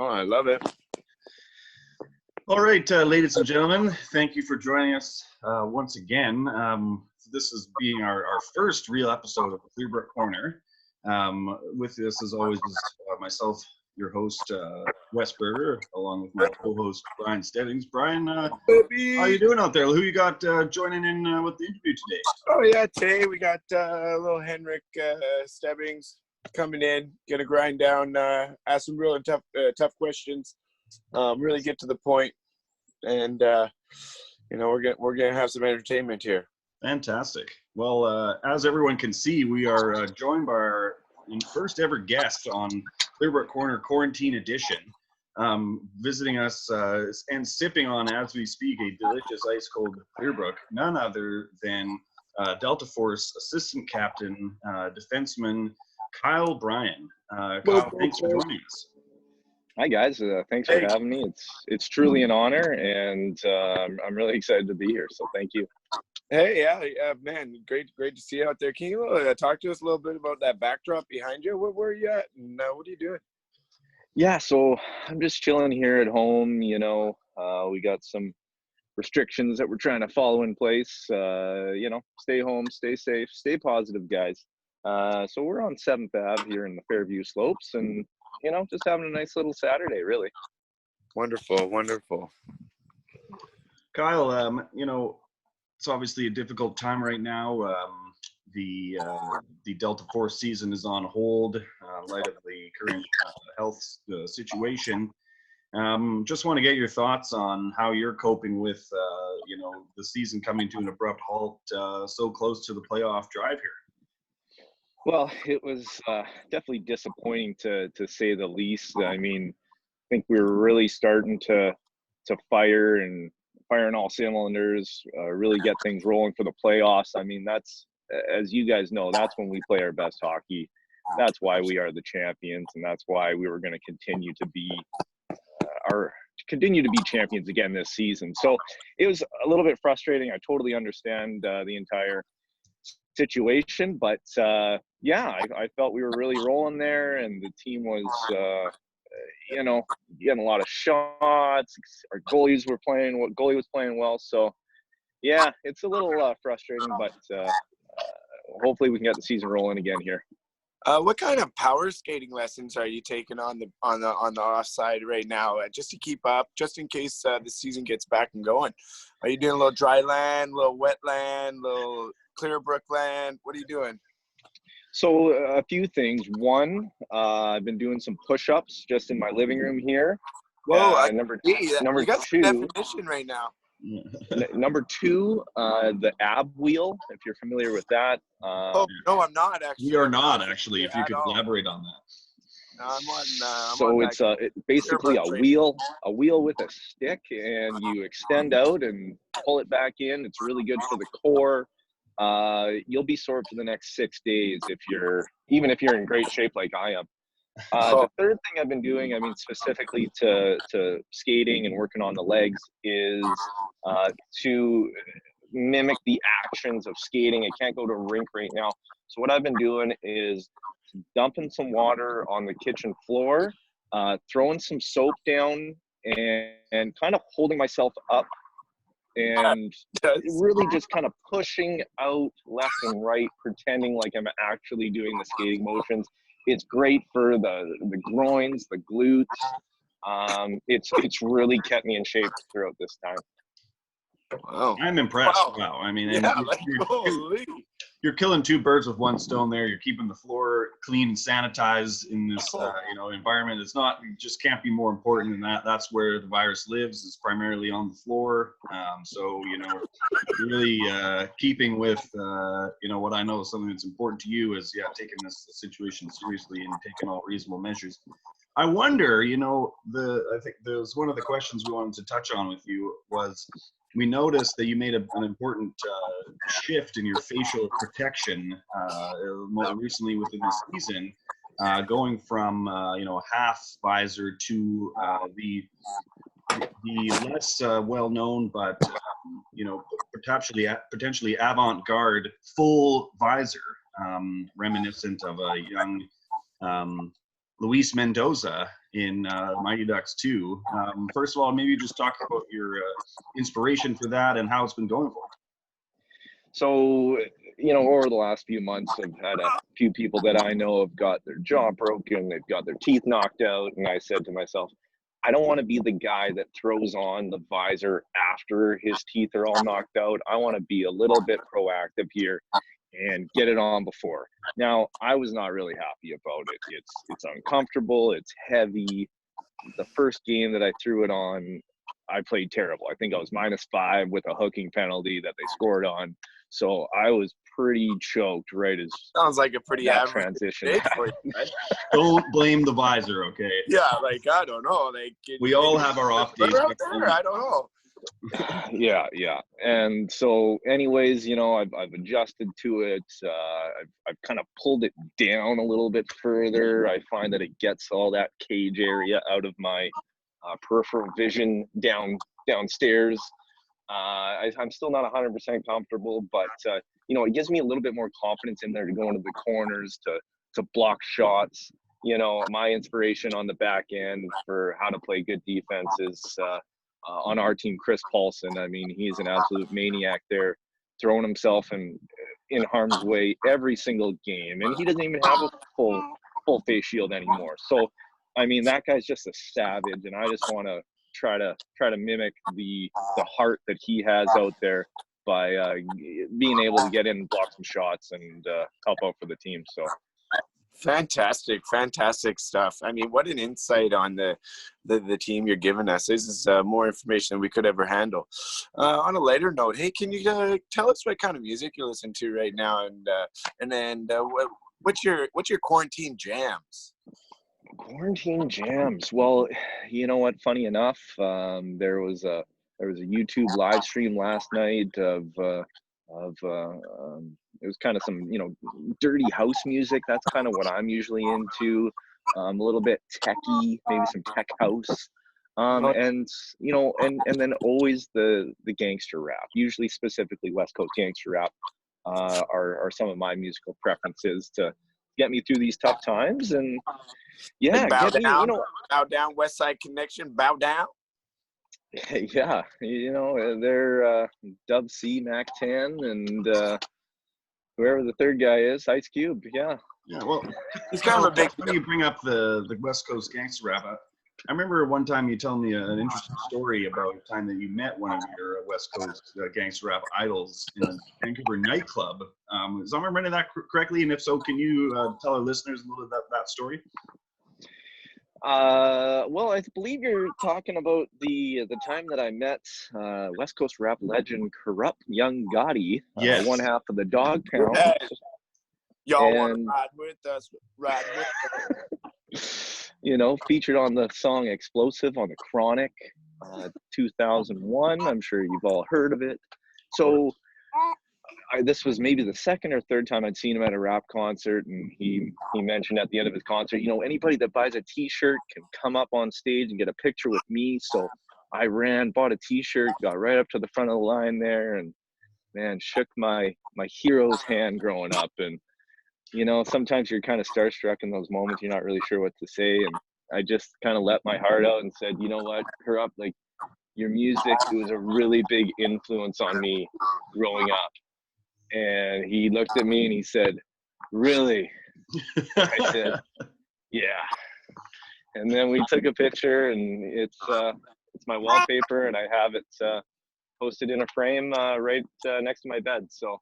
Oh, I love it. All right, ladies and gentlemen, thank you for joining us once again. This is being our first real episode of Clearbrook Corner. With this, as always, is myself, your host, Wes Berger, along with my co-host, Brian Stebbings. Brian, how you doing out there? Who you got joining in with the interview today? Oh, yeah, today we got little Henrik Stebbings coming in, gonna grind down, ask some real tough questions, really get to the point, and we're gonna have some entertainment here. Fantastic. Well, as everyone can see, we are joined by our first ever guest on Clearbrook Corner Quarantine Edition, visiting us and sipping on, as we speak, a delicious ice cold Clearbrook, none other than Delta Force Assistant Captain, Defenseman Kyle Byran. Kyle, thanks for joining us. Hi guys, thanks for having me. It's truly an honor, and I'm really excited to be here. So thank you. Hey, yeah, man, great to see you out there. Can you talk to us a little bit about that backdrop behind you? Where are you at, and what are you doing? Yeah, so I'm just chilling here at home. We got some restrictions that we're trying to follow in place. Stay home, stay safe, stay positive, guys. So we're on 7th Ave here in the Fairview Slopes, and just having a nice little Saturday, really. Wonderful. Kyle, it's obviously a difficult time right now. The Delta Force season is on hold in light of the current health situation. Just want to get your thoughts on how you're coping with, the season coming to an abrupt halt so close to the playoff drive here. Well, it was definitely disappointing to say the least. I mean, I think we were really starting to fire on all cylinders, really get things rolling for the playoffs. I mean, that's, as you guys know, that's when we play our best hockey. That's why we are the champions, and that's why we were going to continue to be champions again this season. So it was a little bit frustrating. I totally understand the entire situation, but I felt we were really rolling there, and the team was getting a lot of shots. Our goalie was playing well. So yeah, it's a little frustrating, but hopefully we can get the season rolling again here. What kind of power skating lessons are you taking on the offside right now, just to keep up, just in case the season gets back and going? Are you doing a little dry land, a little wet land, a little Clearbrook land? What are you doing? So a few things. One, I've been doing some push-ups just in my living room here. Whoa! Number you got two, some definition right now. Number two, the ab wheel, if you're familiar with that. No, I'm not actually. We are not actually. If you could elaborate on that. No, I'm so on it's basically a wheel with a stick, and you extend out and pull it back in. It's really good for the core. You'll be sore for the next 6 days even if you're in great shape like I am. The third thing I've been doing, specifically to skating and working on the legs, is to mimic the actions of skating. I can't go to a rink right now. So what I've been doing is dumping some water on the kitchen floor, throwing some soap down, and kind of holding myself up, and really just kind of pushing out left and right, pretending like I'm actually doing the skating motions. It's great for the groins, the glutes. It's really kept me in shape throughout this time. Wow. I'm impressed. Wow. I mean, you're killing two birds with one stone there. You're keeping the floor clean and sanitized in this environment. You just can't be more important than that. That's where the virus lives, is primarily on the floor. So really keeping with what I know is something that's important to you is taking this situation seriously and taking all reasonable measures. I wonder, I think there was one of the questions we wanted to touch on with you was, we noticed that you made an important shift in your facial protection more recently within the season, going from half visor to the less well-known but potentially avant-garde full visor, reminiscent of a young Luis Mendoza. in Mighty Ducks 2. First of all, maybe just talk about your inspiration for that and how it's been going for you. So, you know, over the last few months, I've had a few people that I know have got their jaw broken, they've got their teeth knocked out, and I said to myself, I don't want to be the guy that throws on the visor after his teeth are all knocked out. I want to be a little bit proactive here and get it on before. Now, I was not really happy about it. It's uncomfortable, it's heavy. The first game that I threw it on, I played terrible. I think I was -5 with a hooking penalty that they scored on. So I was pretty choked right as sounds like a pretty that average transition day for you, right? Don't blame the visor, okay? Yeah, like I don't know. Like we all have our off days. Out there, I don't know. Yeah. And so, anyways, you know, I've adjusted to it. I've kind of pulled it down a little bit further. I find that it gets all that cage area out of my peripheral vision downstairs. I'm still not 100% comfortable, but you know, it gives me a little bit more confidence in there to go into the corners, to block shots. You know, my inspiration on the back end for how to play good defense is on our team, Chris Paulson. I mean, he's an absolute maniac there, throwing himself in harm's way every single game, and he doesn't even have a full face shield anymore. So, I mean, that guy's just a savage, and I just want to try to mimic the heart that he has out there by being able to get in and block some shots and help out for the team. So fantastic stuff. I mean, what an insight on the team you're giving us. This is more information than we could ever handle. On a later note, hey, can you tell us what kind of music you listen to right now, and then what's your quarantine jams? Quarantine jams. Well, you know what? Funny enough, there was a YouTube live stream last night of it was kind of some, you know, dirty house music. That's kind of what I'm usually into. A little bit techie, maybe some tech house. And you know, and then always the gangster rap. Usually, specifically West Coast gangster rap, are some of my musical preferences to get me through these tough times. And yeah, like bow down, you know, bow down, West Side Connection, bow down. Yeah, you know, they're Dub C, Mac 10, and whoever the third guy is, Ice Cube. Yeah, well, he's kind of a big. When you bring up the West Coast gangster rap, I remember one time you told me an interesting story about a time that you met one of your West Coast gangster rap idols in a Vancouver nightclub. Is I remembering that correctly? And if so, can you tell our listeners a little bit about that story? Well, I believe you're talking about the time that I met West Coast rap legend Corrupt Young Gotti, yes. one half of the Dog Pound. Hey, y'all want to ride with us? Ride with us. You know, featured on the song Explosive on the Chronic, 2001. I'm sure you've all heard of it. So this was maybe the second or third time I'd seen him at a rap concert, and he mentioned at the end of his concert, you know, anybody that buys a t-shirt can come up on stage and get a picture with me. So I bought a t-shirt, got right up to the front of the line there, and man, shook my hero's hand growing up. And you know, sometimes you're kind of starstruck in those moments, you're not really sure what to say, and I just kind of let my heart out and said, you know what, Corrupt, like, your music was a really big influence on me growing up. And he looked at me and he said, really? I said, yeah. And then we took a picture, and it's my wallpaper, and I have it posted in a frame right next to my bed. So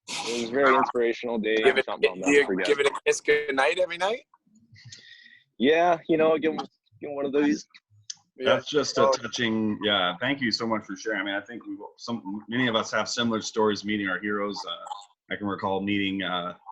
it was a very inspirational day. Give it a kiss good night every night? Yeah, you know, give him one of these. That's just a touching. Yeah, thank you so much for sharing. I mean, I think many of us have similar stories meeting our heroes. I can recall meeting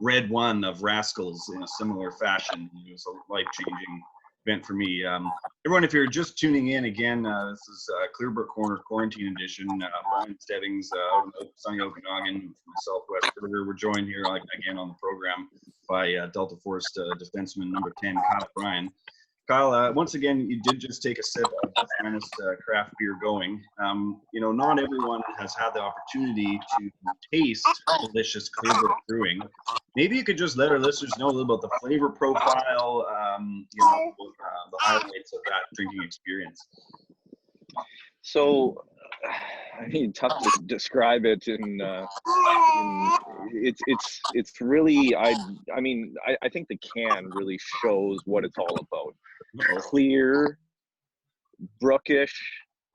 Red One of Rascals in a similar fashion. It was a life-changing event for me. Everyone, if you're just tuning in again, this is Clearbrook Corner Quarantine Edition. Brian Stebbings out in sunny Okanagan, from Southwest Burger. We're joined here again on the program by Delta Force defenseman number 10, Kyle Byran. Kyle, once again, you did just take a sip of the finest craft beer going. You know, not everyone has had the opportunity to taste delicious Clearbrook brewing. maybe you could just let our listeners know a little about the flavor profile, the highlights of that drinking experience. So, I mean, tough to describe it it's really, I think the can really shows what it's all about. Clear, brookish,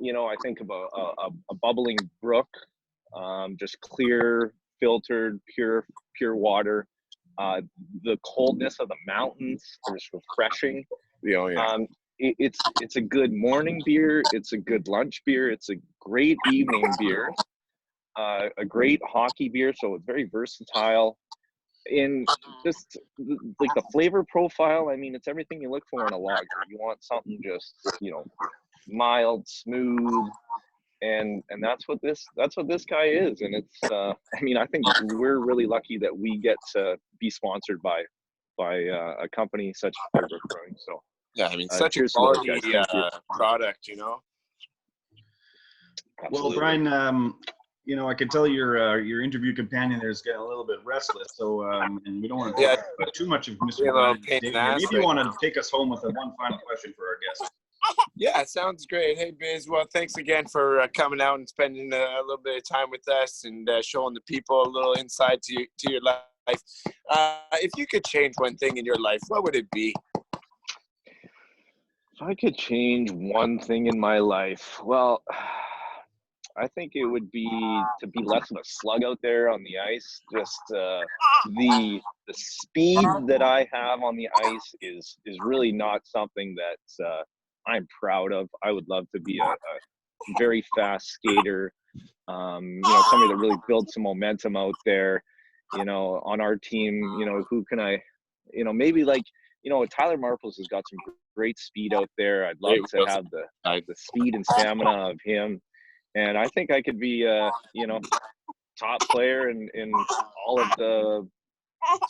I think of a bubbling brook, just clear, filtered, pure water. The coldness of the mountains is refreshing. It's a good morning beer. It's a good lunch beer. It's a great evening beer. A great hockey beer. So it's very versatile. In just like the flavor profile, I mean, it's everything you look for in a lager. You want something just, mild, smooth, and that's what this guy is. And it's I think we're really lucky that we get to be sponsored by a company such as Clearbrook Brewing. So yeah, I mean, such a quality product, Absolutely. Well, Bryan, I can tell your interview companion there is getting a little bit restless. So, and we don't want to talk about too much of Mr. Bryan. Maybe you want to take us home with one final question for our guest. Yeah, sounds great. Hey, Biz. Well, thanks again for coming out and spending a little bit of time with us and showing the people a little insight to your life. If you could change one thing in your life, what would it be? If I could change one thing in my life, well, I think it would be to be less of a slug out there on the ice. Just the speed that I have on the ice is really not something that I'm proud of. I would love to be a very fast skater, somebody that really builds some momentum out there, on our team. Who can I, maybe like, Tyler Marples has got some great speed out there. I'd love to have the speed and stamina of him. And I think I could be top player in all of the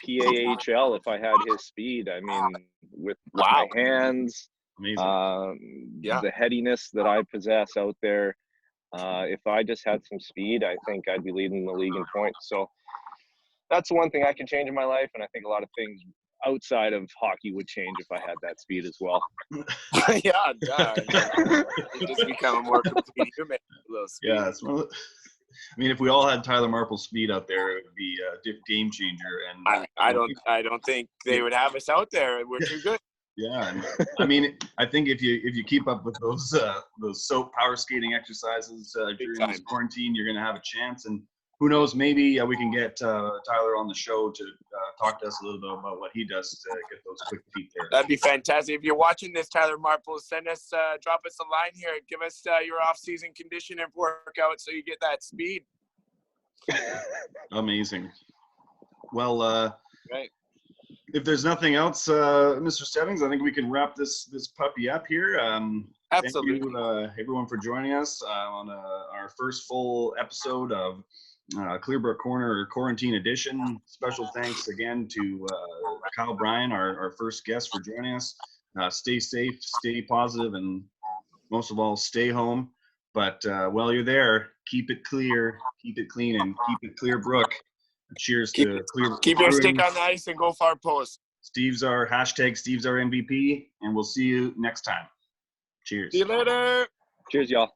PAHL if I had his speed. I mean, with my hands, the headiness that I possess out there. If I just had some speed, I think I'd be leading the league in points. So that's one thing I can change in my life, and I think a lot of things outside of hockey would change if I had that speed as well. Yeah, you just become a more complete human. Yeah, it's one of the, I mean, if we all had Tyler Marple's speed out there, it would be a game changer. And I don't think they would have us out there. We're too good. Yeah, and I mean, I think if you keep up with those soap power skating exercises during this quarantine, you're going to have a chance. And who knows, maybe we can get Tyler on the show to talk to us a little bit about what he does to get those quick feet there. That'd be fantastic. If you're watching this, Tyler Marple, drop us a line here. Give us your off-season condition and workout so you get that speed. Amazing. Well, right. If there's nothing else, Mr. Stebbings, I think we can wrap this puppy up here. Absolutely. Thank you, everyone, for joining us on our first full episode of Clearbrook Corner Quarantine Edition. Special thanks again to Kyle Byran, our first guest, for joining us. Stay safe, stay positive, and most of all, stay home. But while you're there, keep it clear, keep it clean, and keep it Clearbrook. Cheers to Clearbrook. Keep your stick on the ice and go far post. Steve's our MVP, and we'll see you next time. Cheers. See you later. Cheers, y'all.